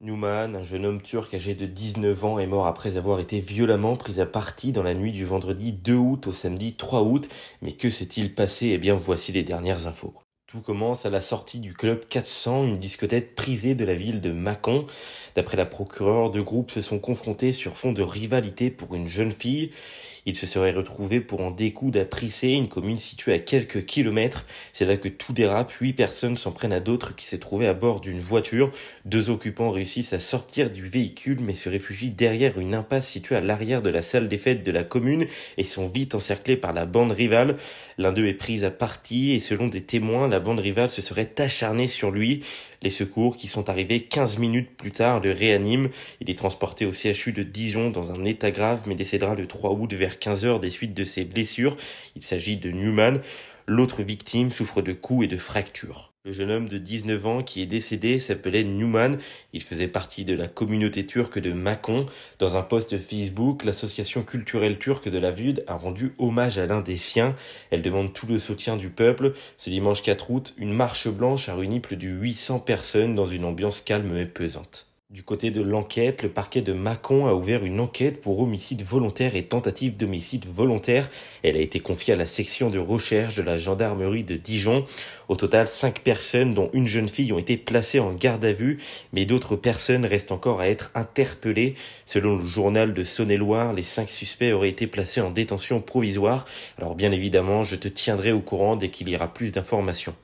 Numan, un jeune homme turc âgé de 19 ans, est mort après avoir été violemment pris à partie dans la nuit du vendredi 2 août au samedi 3 août. Mais que s'est-il passé? Eh bien, voici les dernières infos. Tout commence à la sortie du club 400, une discothèque prisée de la ville de Mâcon. D'après la procureure, deux groupes se sont confrontés sur fond de rivalité pour une jeune fille. Ils se seraient retrouvés pour en découdre à Prissé, une commune située à quelques kilomètres. C'est là que tout dérape, 8 personnes s'en prennent à d'autres qui se trouvaient à bord d'une voiture. Deux occupants réussissent à sortir du véhicule mais se réfugient derrière une impasse située à l'arrière de la salle des fêtes de la commune et sont vite encerclés par la bande rivale. L'un d'eux est pris à partie et selon des témoins, la bande rivale se serait acharnée sur lui. Les secours, qui sont arrivés 15 minutes plus tard, le réaniment. Il est transporté au CHU de Dijon dans un état grave, mais décédera le 3 août vers 15 heures des suites de ses blessures. Il s'agit de Numan. L'autre victime souffre de coups et de fractures. Le jeune homme de 19 ans qui est décédé s'appelait Numan. Il faisait partie de la communauté turque de Mâcon. Dans un post Facebook, l'association culturelle turque de la ville a rendu hommage à l'un des siens. Elle demande tout le soutien du peuple. Ce dimanche 4 août, une marche blanche a réuni plus de 800 personnes dans une ambiance calme mais pesante. Du côté de l'enquête, le parquet de Mâcon a ouvert une enquête pour homicide volontaire et tentative d'homicide volontaire. Elle a été confiée à la section de recherche de la gendarmerie de Dijon. Au total, 5 personnes, dont une jeune fille, ont été placées en garde à vue, mais d'autres personnes restent encore à être interpellées. Selon le journal de Saône-et-Loire, les 5 suspects auraient été placés en détention provisoire. Alors bien évidemment, je te tiendrai au courant dès qu'il y aura plus d'informations.